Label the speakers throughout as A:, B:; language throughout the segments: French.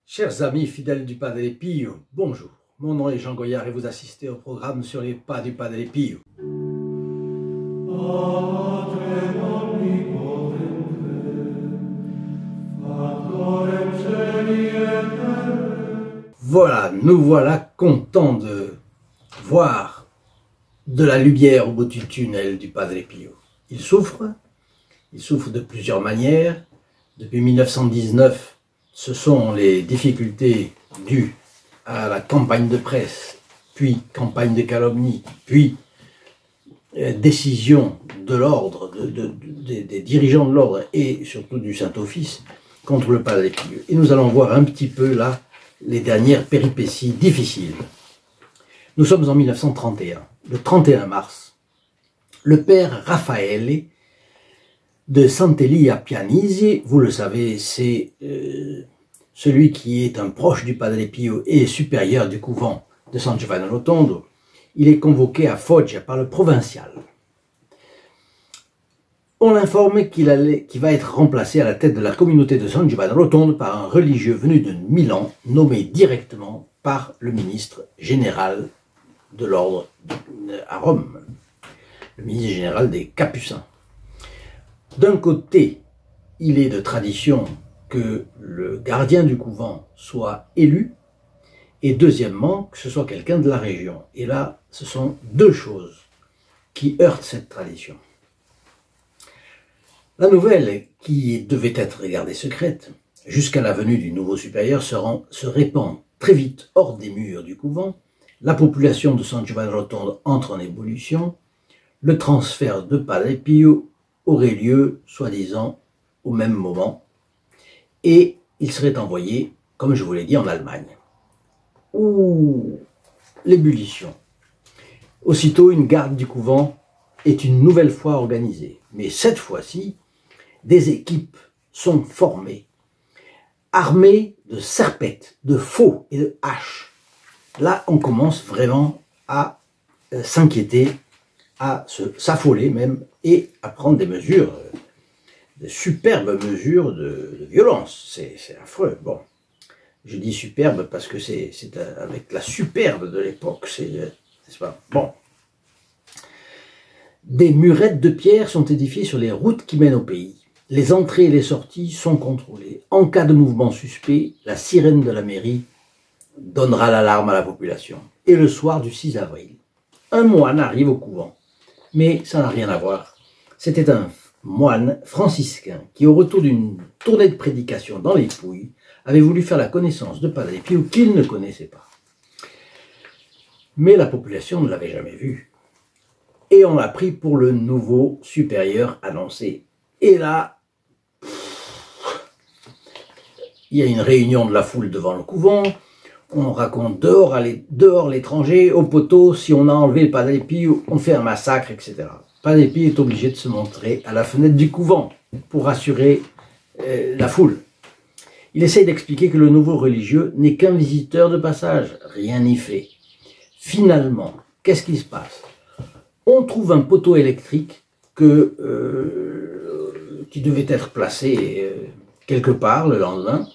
A: Chers amis fidèles du Padre Pio, bonjour. Mon nom est Jean Goyard et vous assistez au programme sur les pas du Padre Pio. Voilà, nous voilà contents de voir de la lumière au bout du tunnel du Padre Pio. Il souffre de plusieurs manières. Depuis 1919, ce sont les difficultés dues à la campagne de presse, puis campagne de calomnie, puis décision de l'ordre, des dirigeants de l'ordre et surtout du Saint-Office contre le Padre Pio. Et nous allons voir un petit peu là les dernières péripéties difficiles. Nous sommes en 1931, le 31 mars. Le père Raffaele de Sant'Elia Pianisi, vous le savez, c'est celui qui est un proche du Padre Pio et supérieur du couvent de San Giovanni Rotondo. Il est convoqué à Foggia par le provincial. On l'informe qu'il va être remplacé à la tête de la communauté de San Giovanni Rotondo par un religieux venu de Milan, nommé directement par le ministre général de l'ordre à Rome, le ministre général des Capucins. D'un côté, il est de tradition que le gardien du couvent soit élu, et deuxièmement, que ce soit quelqu'un de la région. Et là, ce sont deux choses qui heurtent cette tradition. La nouvelle, qui devait être gardée secrète, jusqu'à la venue du nouveau supérieur, se répand très vite hors des murs du couvent. La population de San Giovanni Rotondo entre en ébullition. Le transfert de Padre Pio aurait lieu, soi-disant, au même moment, et il serait envoyé, comme je vous l'ai dit, en Allemagne. Ouh, l'ébullition. Aussitôt, une garde du couvent est une nouvelle fois organisée, mais cette fois-ci, des équipes sont formées, armées de serpettes, de faux et de haches. Là, on commence vraiment à s'inquiéter, à s'affoler même, et à prendre des mesures, de superbes mesures de violence. C'est affreux. Bon, je dis superbe parce que c'est avec la superbe de l'époque, n'est-ce pas? Bon. Des murettes de pierre sont édifiées sur les routes qui mènent au pays. Les entrées et les sorties sont contrôlées. En cas de mouvement suspect, la sirène de la mairie donnera l'alarme à la population. Et le soir du 6 avril, un moine arrive au couvent. Mais ça n'a rien à voir. C'était un moine franciscain qui, au retour d'une tournée de prédication dans les Pouilles, avait voulu faire la connaissance de Padre Pio qu'il ne connaissait pas. Mais la population ne l'avait jamais vu. Et on l'a pris pour le nouveau supérieur annoncé. Et là, il y a une réunion de la foule devant le couvent. On raconte dehors l'étranger, au poteau, si on a enlevé le Padre Pio, on fait un massacre, etc. Padre Pio est obligé de se montrer à la fenêtre du couvent pour rassurer la foule. Il essaye d'expliquer que le nouveau religieux n'est qu'un visiteur de passage, rien n'y fait. Finalement, qu'est-ce qui se passe? On trouve un poteau électrique qui devait être placé quelque part le lendemain,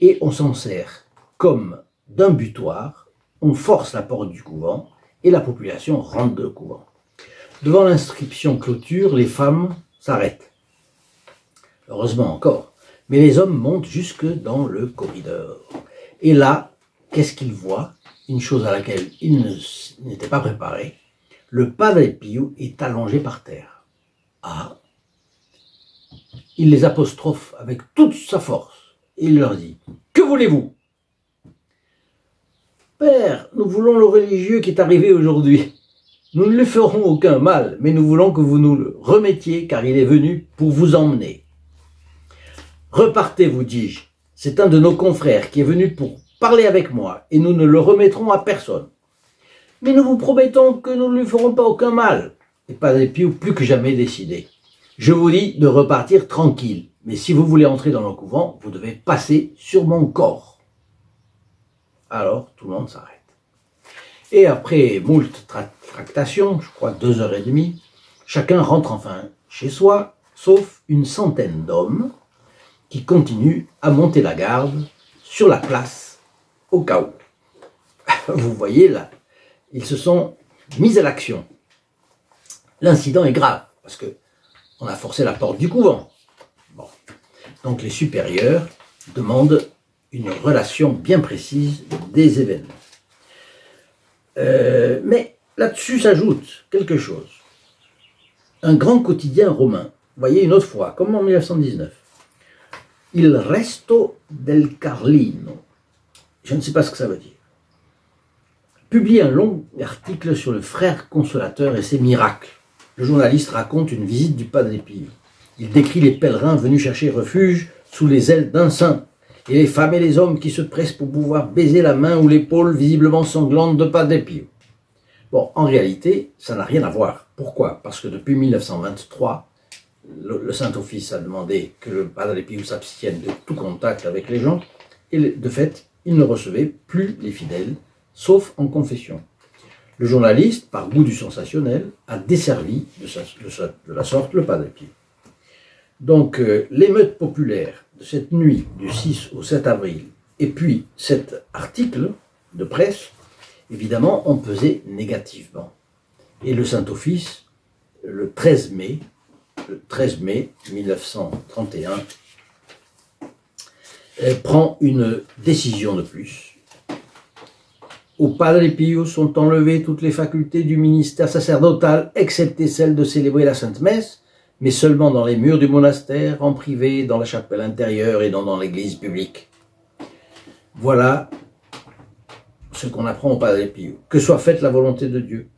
A: et on s'en sert comme d'un butoir, on force la porte du couvent et la population rentre dans le couvent. Devant l'inscription clôture, les femmes s'arrêtent. Heureusement encore. Mais les hommes montent jusque dans le corridor. Et là, qu'est-ce qu'ils voient? Une chose à laquelle ils n'étaient pas préparés. Le Padre Pio est allongé par terre. Ah! Il les apostrophe avec toute sa force. Et il leur dit: « Que voulez-vous ? » « Père, nous voulons le religieux qui est arrivé aujourd'hui. Nous ne lui ferons aucun mal, mais nous voulons que vous nous le remettiez, car il est venu pour vous emmener. »« Repartez, vous dis-je. C'est un de nos confrères qui est venu pour parler avec moi, et nous ne le remettrons à personne. Mais nous vous promettons que nous ne lui ferons pas aucun mal. » Et Padre Pio plus que jamais décidé. « Je vous dis de repartir tranquille, mais si vous voulez entrer dans le couvent, vous devez passer sur mon corps. » Alors, tout le monde s'arrête. Et après moult tractations, je crois 2h30, chacun rentre enfin chez soi, sauf une centaine d'hommes qui continuent à monter la garde sur la place, au cas où. Vous voyez là, ils se sont mis à l'action. L'incident est grave, parce que on a forcé la porte du couvent. Bon. Donc les supérieurs demandent une relation bien précise des événements. Mais là-dessus s'ajoute quelque chose. Un grand quotidien romain, vous voyez une autre fois, comme en 1919, Il Resto del Carlino, je ne sais pas ce que ça veut dire, publie un long article sur le frère consolateur et ses miracles. Le journaliste raconte une visite du Padre Pio. Il décrit les pèlerins venus chercher refuge sous les ailes d'un saint, et les femmes et les hommes qui se pressent pour pouvoir baiser la main ou l'épaule visiblement sanglante de Padre Pio. Bon, en réalité, ça n'a rien à voir. Pourquoi? Parce que depuis 1923, le Saint-Office a demandé que le Padre Pio s'abstienne de tout contact avec les gens, et de fait, il ne recevait plus les fidèles, sauf en confession. Le journaliste, par goût du sensationnel, a desservi de la sorte le Padre Pio. Donc, l'émeute populaire de cette nuit du 6 au 7 avril, et puis cet article de presse, évidemment, ont pesé négativement. Et le Saint-Office, le 13 mai 1931, prend une décision de plus. Au Padre Pio sont enlevées toutes les facultés du ministère sacerdotal, excepté celle de célébrer la Sainte Messe, mais seulement dans les murs du monastère, en privé, dans la chapelle intérieure et non dans l'église publique. Voilà ce qu'on apprend au Padre Pio. Que soit faite la volonté de Dieu,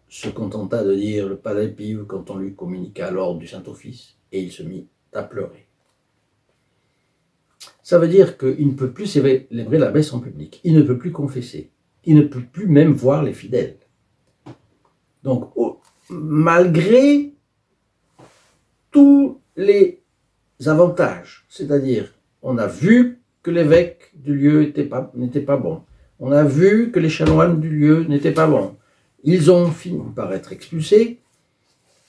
A: se contenta de dire le Padre Pio quand on lui communiqua l'ordre du Saint-Office, et il se mit à pleurer. Ça veut dire qu'il ne peut plus célébrer la messe en public, il ne peut plus confesser, il ne peut plus même voir les fidèles. Donc, malgré tous les avantages, c'est-à-dire, on a vu que l'évêque du lieu n'était pas bon, on a vu que les chanoines du lieu n'étaient pas bons, ils ont fini par être expulsés,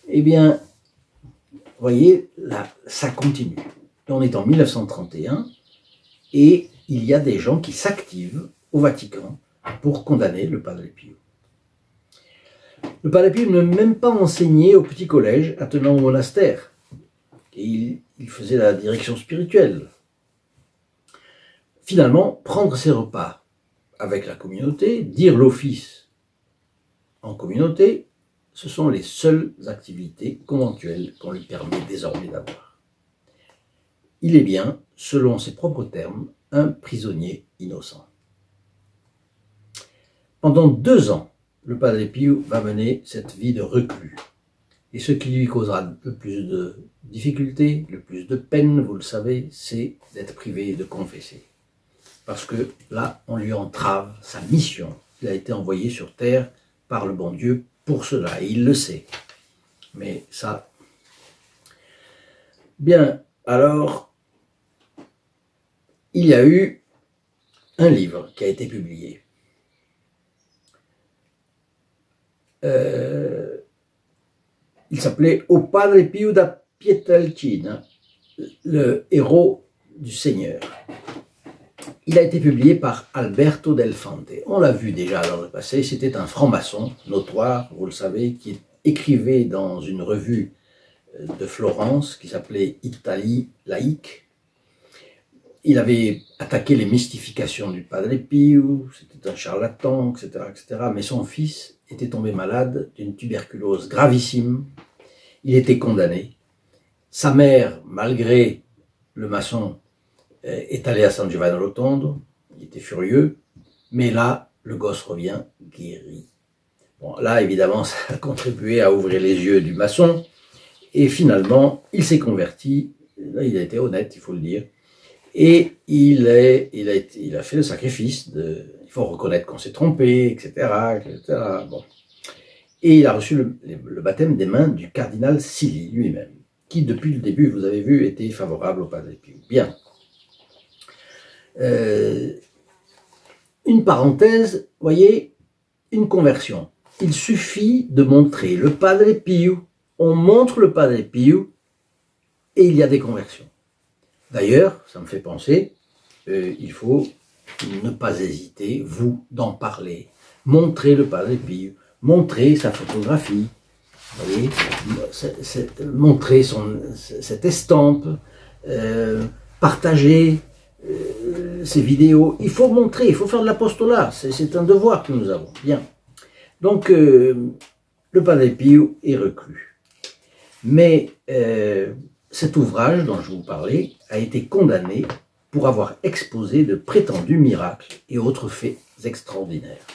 A: eh bien, vous voyez, là, ça continue. On est en 1931, et il y a des gens qui s'activent au Vatican pour condamner le Padre Pio. Le Padre Pio ne même pas enseigné au petit collège attenant au monastère. Et il faisait la direction spirituelle. Finalement, prendre ses repas avec la communauté, dire l'office en communauté, ce sont les seules activités conventuelles qu'on lui permet désormais d'avoir. Il est bien, selon ses propres termes, un prisonnier innocent. Pendant 2 ans, le Padre Pio va mener cette vie de reclus. Et ce qui lui causera le plus de difficultés, le plus de peine, vous le savez, c'est d'être privé de confesser. Parce que là, on lui entrave sa mission. Il a été envoyé sur terre par le bon Dieu pour cela, et il le sait. Mais ça... Bien, alors, il y a eu un livre qui a été publié. Il s'appelait O Padre Pio da Pietrelcina, le héros du Seigneur. Il a été publié par Alberto Del Fante. On l'a vu déjà dans le passé, c'était un franc-maçon notoire, vous le savez, qui écrivait dans une revue de Florence qui s'appelait Italie laïque. Il avait attaqué les mystifications du Padre Pio, c'était un charlatan, etc., etc. Mais son fils était tombé malade d'une tuberculose gravissime. Il était condamné. Sa mère, malgré le maçon, est allée à San Giovanni Rotondo. Il était furieux. Mais là, le gosse revient guéri. Bon, là, évidemment, ça a contribué à ouvrir les yeux du maçon. Et finalement, il s'est converti. Là, il a été honnête, il faut le dire. Et il a fait le sacrifice il faut reconnaître qu'on s'est trompé, etc., etc. Bon. Et il a reçu le baptême des mains du cardinal Silly lui-même, qui depuis le début, vous avez vu, était favorable au Padre Pio. Bien. Une parenthèse, voyez, une conversion. Il suffit de montrer le Padre Pio, on montre le Padre Pio, et il y a des conversions. D'ailleurs, ça me fait penser, il faut ne pas hésiter, vous, d'en parler. Montrer le Padre Pio, montrer sa photographie, vous voyez, montrer cette estampe, partager ces vidéos. Il faut montrer, il faut faire de l'apostolat, c'est un devoir que nous avons. Bien. Donc, le Padre Pio est reclus. Mais cet ouvrage dont je vous parlais a été condamné pour avoir exposé de prétendus miracles et autres faits extraordinaires.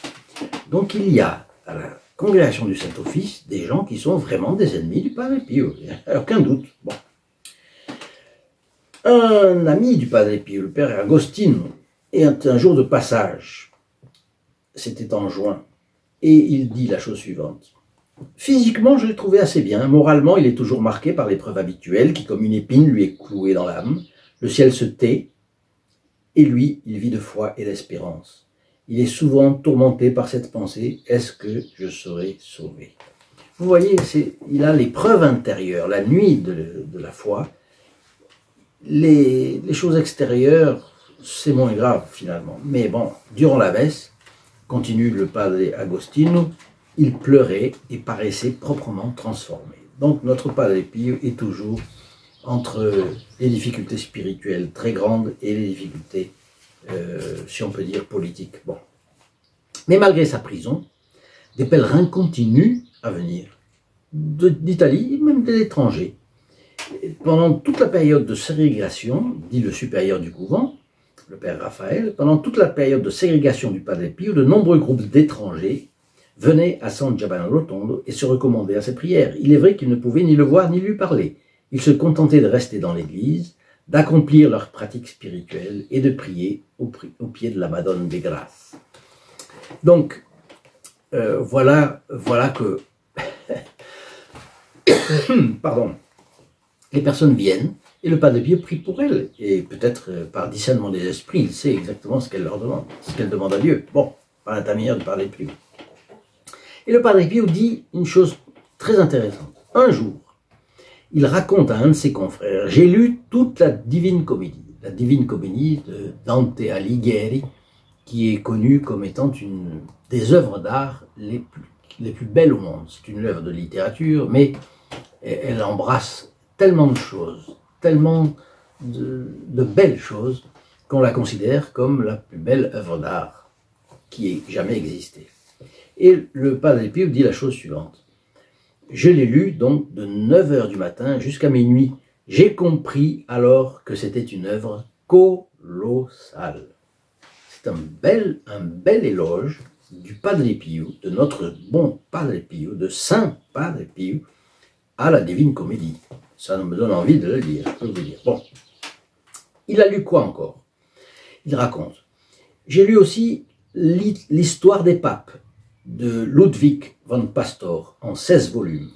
A: Donc il y a à la congrégation du Saint-Office des gens qui sont vraiment des ennemis du Padre Pio, il n'y a aucun doute. Bon. Un ami du Padre Pio, le père Agostino, est un jour de passage, c'était en juin, et il dit la chose suivante. Physiquement, je l'ai trouvé assez bien. Moralement, il est toujours marqué par l'épreuve habituelle qui, comme une épine, lui est clouée dans l'âme. Le ciel se tait, et lui, il vit de foi et d'espérance. Il est souvent tourmenté par cette pensée, est-ce que je serai sauvé? Vous voyez, il a l'épreuve intérieure, la nuit de la foi. Les choses extérieures, c'est moins grave finalement. Mais bon, durant la messe, continue le Padre Agostino, il pleurait et paraissait proprement transformé. Donc notre Padre Pio est toujours entre les difficultés spirituelles très grandes et les difficultés, si on peut dire, politiques. Bon. Mais malgré sa prison, des pèlerins continuent à venir d'Italie, même de l'étranger. Pendant toute la période de ségrégation, dit le supérieur du couvent, le père Raphaël, pendant toute la période de ségrégation du Padre Pio, de nombreux groupes d'étrangers venaient à San Giovanni Rotondo et se recommandaient à ses prières. Il est vrai qu'ils ne pouvaient ni le voir ni lui parler. Ils se contentaient de rester dans l'église, d'accomplir leurs pratiques spirituelles et de prier au pied de la Madone des Grâces. Donc, voilà que pardon, les personnes viennent et le Padre Pio prie pour elles. Et peut-être par discernement des esprits, il sait exactement ce qu'elle leur demande, ce qu'elle demande à Dieu. Bon, par l'intermédiaire du Padre Pio. Et le Padre Pio dit une chose très intéressante. Un jour, il raconte à un de ses confrères, j'ai lu toute la Divine Comédie de Dante Alighieri, qui est connue comme étant une des œuvres d'art les plus belles au monde. C'est une œuvre de littérature, mais elle embrasse tellement de choses, tellement de belles choses, qu'on la considère comme la plus belle œuvre d'art qui ait jamais existé. Et le Padre Pio dit la chose suivante. Je l'ai lu donc de 9 h du matin jusqu'à minuit. J'ai compris alors que c'était une œuvre colossale. C'est un bel éloge du Padre Pio, de notre bon Padre Pio, de Saint Padre Pio, à la Divine Comédie. Ça me donne envie de le lire, je peux vous dire. Bon, il a lu quoi encore? Il raconte. J'ai lu aussi l'histoire des papes de Ludwig von Pastor en 16 volumes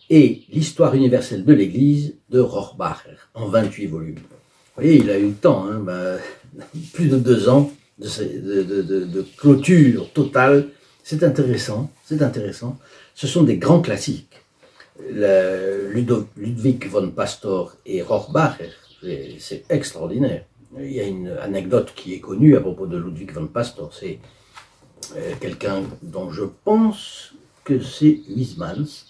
A: et l'histoire universelle de l'Église de Rohrbacher en 28 volumes. Vous voyez, il a eu le temps, hein, plus de 2 ans de clôture totale. C'est intéressant, c'est intéressant. Ce sont des grands classiques. Ludwig von Pastor et Rohrbacher, c'est extraordinaire. Il y a une anecdote qui est connue à propos de Ludwig von Pastor. C'est quelqu'un dont je pense que c'est Huysmans.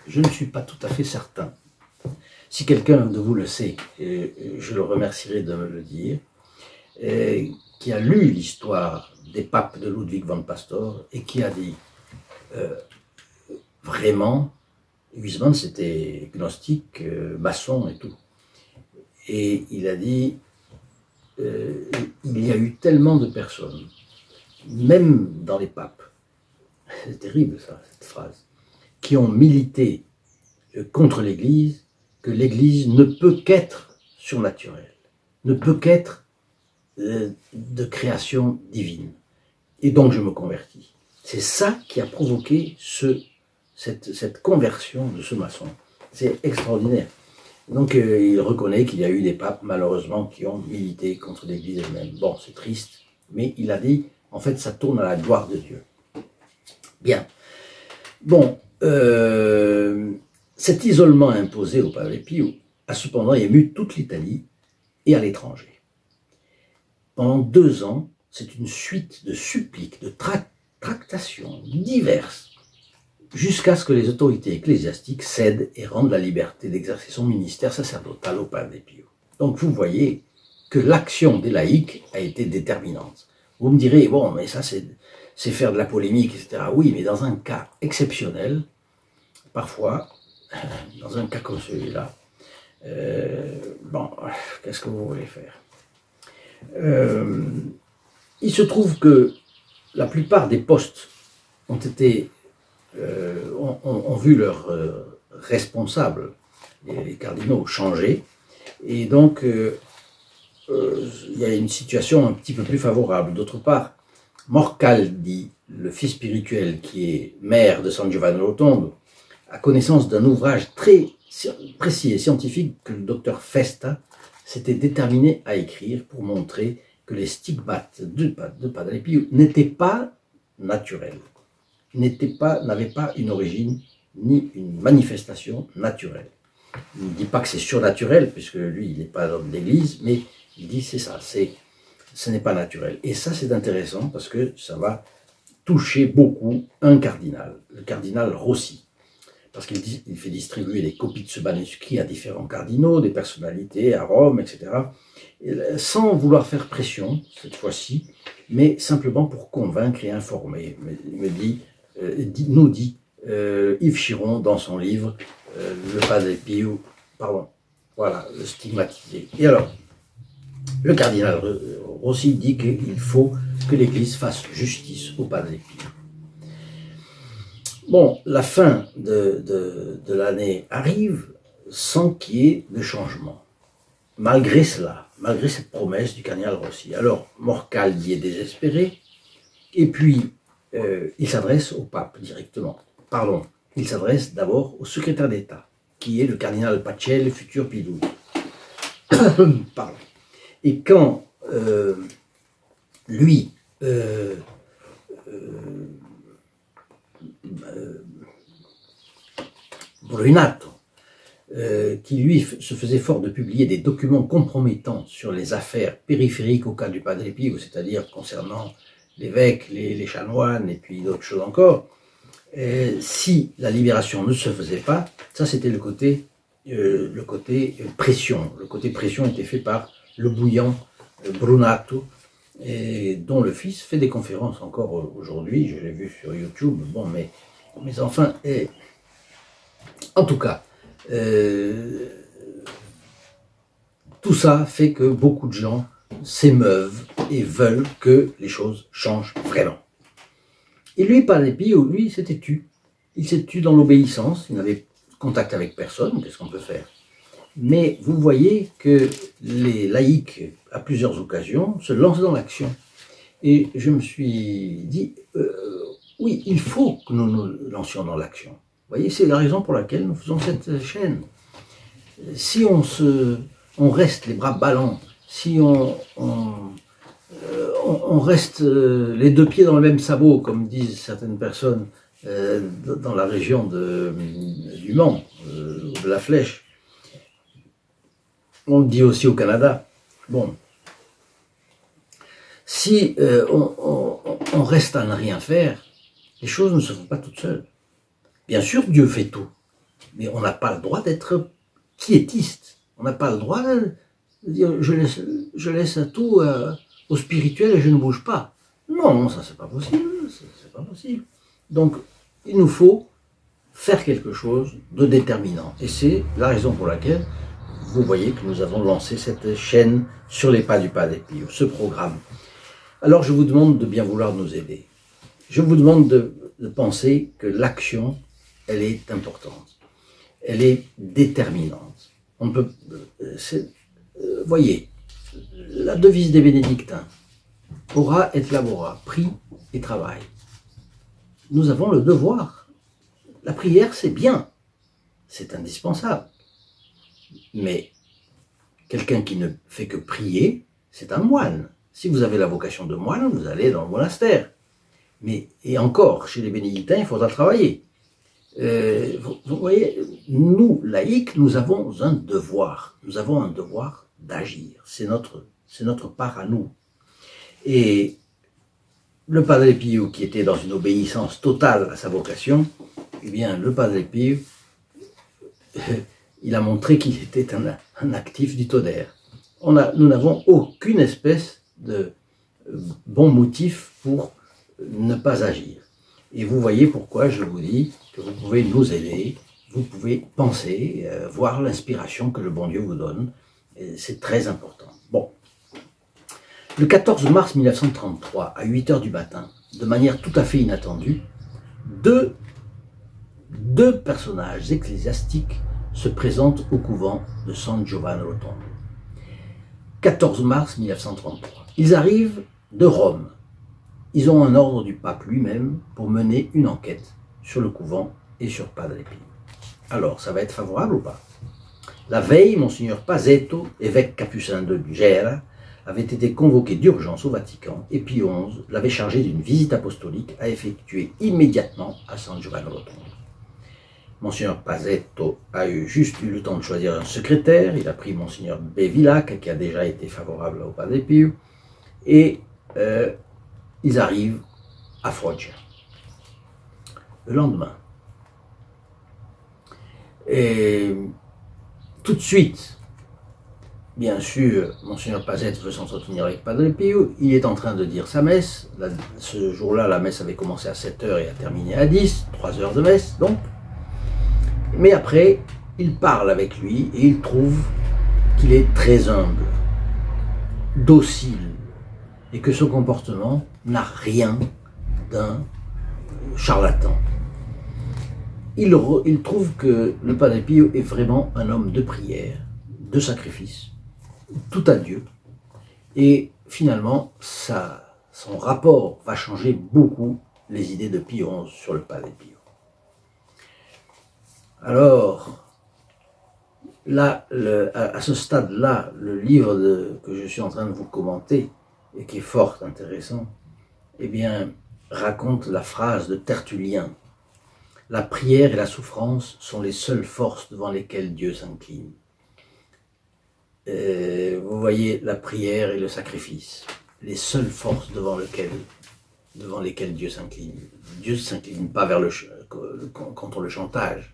A: Je ne suis pas tout à fait certain. Si quelqu'un de vous le sait, je le remercierai de me le dire, qui a lu l'histoire des papes de Ludwig von Pastor et qui a dit vraiment, Huysmans était gnostique, maçon et tout. Et il a dit, il y a eu tellement de personnes, même dans les papes, c'est terrible ça, cette phrase, qui ont milité contre l'Église, que l'Église ne peut qu'être surnaturelle, ne peut qu'être de création divine. Et donc je me convertis. C'est ça qui a provoqué cette conversion de ce maçon. C'est extraordinaire. Donc il reconnaît qu'il y a eu des papes, malheureusement, qui ont milité contre l'Église elle-même. Bon, c'est triste, mais il a dit, en fait, ça tourne à la gloire de Dieu. Bien. Bon, cet isolement imposé au Padre Pio a cependant ému toute l'Italie et à l'étranger. pendant 2 ans, c'est une suite de suppliques, de tractations diverses, jusqu'à ce que les autorités ecclésiastiques cèdent et rendent la liberté d'exercer son ministère sacerdotal au Padre Pio. Donc vous voyez que l'action des laïcs a été déterminante. Vous me direz, bon, mais ça c'est faire de la polémique, etc. Oui, mais dans un cas exceptionnel, parfois, dans un cas comme celui-là, bon, qu'est-ce que vous voulez faire? Il se trouve que la plupart des postes ont été, ont vu leurs responsables, les cardinaux, changer, et donc il y a une situation un petit peu plus favorable. D'autre part, Morcaldi, le fils spirituel qui est maire de San Giovanni Rotondo, a connaissance d'un ouvrage très précis et scientifique que le docteur Festa s'était déterminé à écrire pour montrer que les stigmates de Padre Pio n'étaient pas naturels, n'avaient pas une origine ni une manifestation naturelle. Il ne dit pas que c'est surnaturel, puisque lui, il n'est pas l'homme d'église, mais il dit c'est ça, ce n'est pas naturel. Et ça, c'est intéressant parce que ça va toucher beaucoup un cardinal, le cardinal Rossi. Parce qu'il fait distribuer des copies de ce manuscrit à différents cardinaux, des personnalités à Rome, etc. Et sans vouloir faire pression, cette fois-ci, mais simplement pour convaincre et informer. Nous dit Yves Chiron dans son livre Le Padre Pio, pardon, voilà, le stigmatisé. Et alors, le cardinal Rossi dit qu'il faut que l'Église fasse justice au Padre Pio. Bon, la fin de l'année arrive sans qu'il y ait de changement. Malgré cela, malgré cette promesse du cardinal Rossi. Alors, Morcaldi est désespéré, et puis il s'adresse au pape directement. Pardon, il s'adresse d'abord au secrétaire d'État, qui est le cardinal Pacelli, futur Pie XII. Pardon. Et quand lui Brunato, qui lui se faisait fort de publier des documents compromettants sur les affaires périphériques au cas du Padre Pio, c'est-à-dire concernant l'évêque, les chanoines et puis d'autres choses encore, si la libération ne se faisait pas, ça c'était le côté pression. Le côté pression était fait par le bouillant Brunato, et dont le fils fait des conférences encore aujourd'hui, je l'ai vu sur YouTube, bon, mais enfin, en tout cas, tout ça fait que beaucoup de gens s'émeuvent et veulent que les choses changent vraiment. Et lui, Padre Pio, lui, s'était tu. Il s'est tu dans l'obéissance, il n'avait contact avec personne, qu'est-ce qu'on peut faire? Mais vous voyez que les laïcs, à plusieurs occasions, se lancent dans l'action. Et je me suis dit, oui, il faut que nous nous lancions dans l'action. Vous voyez, c'est la raison pour laquelle nous faisons cette chaîne. Si on reste les bras ballants, si on reste les deux pieds dans le même sabot, comme disent certaines personnes dans la région du Mans, de la Flèche, on le dit aussi au Canada. Bon, si on reste à ne rien faire, les choses ne se font pas toutes seules. Bien sûr, Dieu fait tout, mais on n'a pas le droit d'être quiétiste. On n'a pas le droit de dire je laisse tout au spirituel et je ne bouge pas. Non, ça c'est pas possible, c'est pas possible. Donc, il nous faut faire quelque chose de déterminant. Et c'est la raison pour laquelle vous voyez que nous avons lancé cette chaîne sur les pas du Padre Pio, ce programme. Alors je vous demande de bien vouloir nous aider. Je vous demande de penser que l'action, elle est importante. Elle est déterminante. On peut, voyez, la devise des bénédictins, ora et labora, prie et travail. Nous avons le devoir. La prière, c'est bien, c'est indispensable. Mais quelqu'un qui ne fait que prier, c'est un moine. Si vous avez la vocation de moine, vous allez dans le monastère. Mais, et encore, chez les bénédictins, il faudra travailler. Vous voyez, nous, laïcs, nous avons un devoir. Nous avons un devoir d'agir. C'est notre part à nous. Et le Padre Pio, qui était dans une obéissance totale à sa vocation, eh bien, le Padre Pio, il a montré qu'il était un actif du tonnerre. Nous n'avons aucune espèce de bon motif pour ne pas agir. Et vous voyez pourquoi je vous dis que vous pouvez nous aider, vous pouvez penser, voir l'inspiration que le bon Dieu vous donne. C'est très important. Bon. Le 14 mars 1933, à 8 h du matin, de manière tout à fait inattendue, deux personnages ecclésiastiques se présentent au couvent de San Giovanni Rotondo. 14 mars 1933. Ils arrivent de Rome. Ils ont un ordre du pape lui-même pour mener une enquête sur le couvent et sur Padre Pio. Alors, ça va être favorable ou pas? La veille, Monseigneur Pazetto, évêque capucin de Gera, avait été convoqué d'urgence au Vatican et Pie XI l'avait chargé d'une visite apostolique à effectuer immédiatement à San Giovanni Rotondo. Monseigneur Pazetto a juste eu le temps de choisir un secrétaire. Il a pris Monseigneur Bevilacqua, qui a déjà été favorable au Padre Pio, et ils arrivent à Foggia. Le lendemain. Et tout de suite, bien sûr, Monseigneur Pazetto veut s'entretenir avec Padre Pio. Il est en train de dire sa messe. Ce jour-là, la messe avait commencé à 7 h et a terminé à 10, 3 heures de messe, donc. Mais après, il parle avec lui et il trouve qu'il est très humble, docile, et que son comportement n'a rien d'un charlatan. Il trouve que le Padre Pio est vraiment un homme de prière, de sacrifice, tout à Dieu, et finalement, son rapport va changer beaucoup les idées de Pie XI sur le Padre Pio. Alors, là, à ce stade-là, le livre que je suis en train de vous commenter, et qui est fort intéressant, eh bien, raconte la phrase de Tertullien. La prière et la souffrance sont les seules forces devant lesquelles Dieu s'incline. Vous voyez, la prière et le sacrifice, les seules forces devant lesquelles Dieu s'incline. Dieu ne s'incline pas contre le chantage,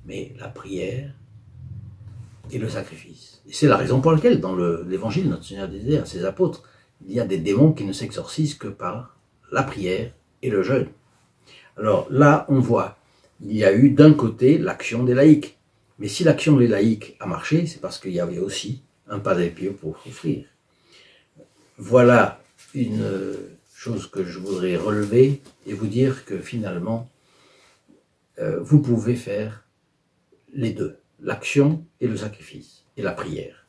A: mais la prière et le sacrifice. Et c'est la raison pour laquelle, dans l'évangile, notre Seigneur disait à ses apôtres, il y a des démons qui ne s'exorcisent que par la prière et le jeûne. Alors là, on voit, il y a eu d'un côté l'action des laïcs. Mais si l'action des laïcs a marché, c'est parce qu'il y avait aussi un Padre Pio pour souffrir. Voilà une chose que je voudrais relever et vous dire que finalement, vous pouvez faire les deux, l'action et le sacrifice, et la prière.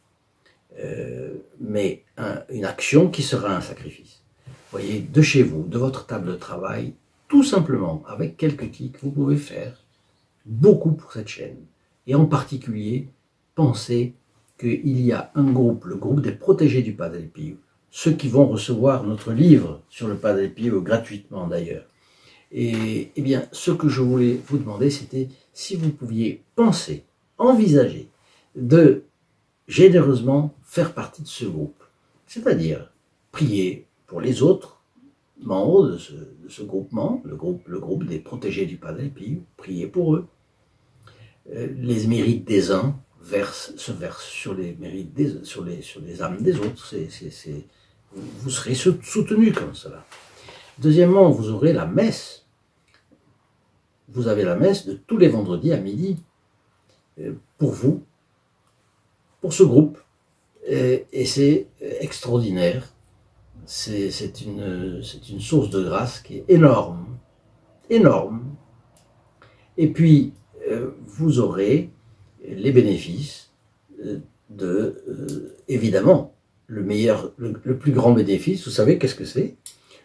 A: Mais une action qui sera un sacrifice. Vous voyez, de chez vous, de votre table de travail, tout simplement, avec quelques clics, vous pouvez faire beaucoup pour cette chaîne. Et en particulier, pensez qu'il y a un groupe, le groupe des protégés du Padre Pio, ceux qui vont recevoir notre livre sur le Padre Pio, gratuitement d'ailleurs. Et eh bien, ce que je voulais vous demander, c'était si vous pouviez penser, envisager de généreusement faire partie de ce groupe. C'est-à-dire prier pour les autres membres de ce groupement, le groupe des protégés du Padre Pio, prier pour eux. Les mérites des uns se versent sur les mérites sur les âmes des autres. Vous serez soutenus comme cela. Deuxièmement, vous aurez la messe. Vous avez la messe de tous les vendredis à midi pour vous, pour ce groupe. Et c'est extraordinaire. C'est une source de grâce qui est énorme. Énorme. Et puis, vous aurez les bénéfices évidemment, le plus grand bénéfice, vous savez qu'est-ce que c'est?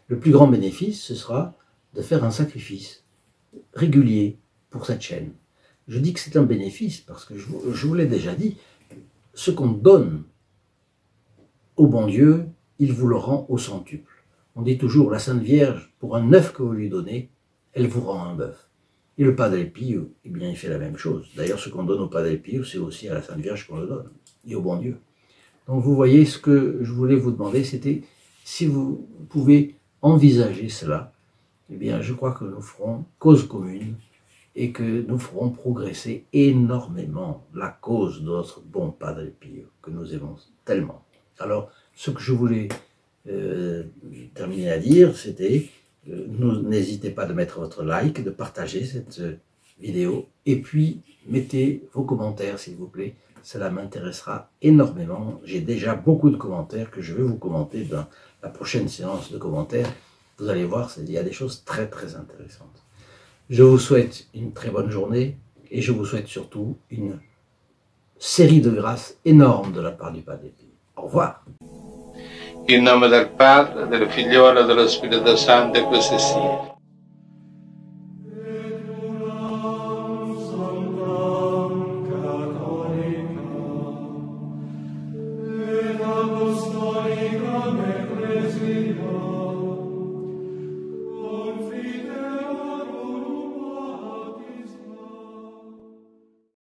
A: Le plus grand bénéfice, ce sera de faire un sacrifice régulier pour cette chaîne. Je dis que c'est un bénéfice parce que je vous l'ai déjà dit, ce qu'on donne au bon Dieu, il vous le rend au centuple. On dit toujours, la Sainte Vierge, pour un œuf que vous lui donnez, elle vous rend un bœuf. Et le Padre Pio, eh bien, il fait la même chose. D'ailleurs, ce qu'on donne au Padre Pio, c'est aussi à la Sainte Vierge qu'on le donne, et au bon Dieu. Donc vous voyez, ce que je voulais vous demander, c'était Si vous pouvez envisager cela, eh bien, je crois que nous ferons cause commune et que nous ferons progresser énormément la cause de notre bon Padre Pio, que nous aimons tellement. Alors, ce que je voulais terminer à dire, c'était, n'hésitez pas de mettre votre like, de partager cette vidéo, et puis mettez vos commentaires, s'il vous plaît. Cela m'intéressera énormément. J'ai déjà beaucoup de commentaires que je vais vous commenter dans la prochaine séance de commentaires. Vous allez voir, il y a des choses très très intéressantes. Je vous souhaite une très bonne journée et je vous souhaite surtout une série de grâces énormes de la part du Padre Pio. Au revoir.
B: In nome del Padre, del Figliolo e dello Spirito Santo, e così sia.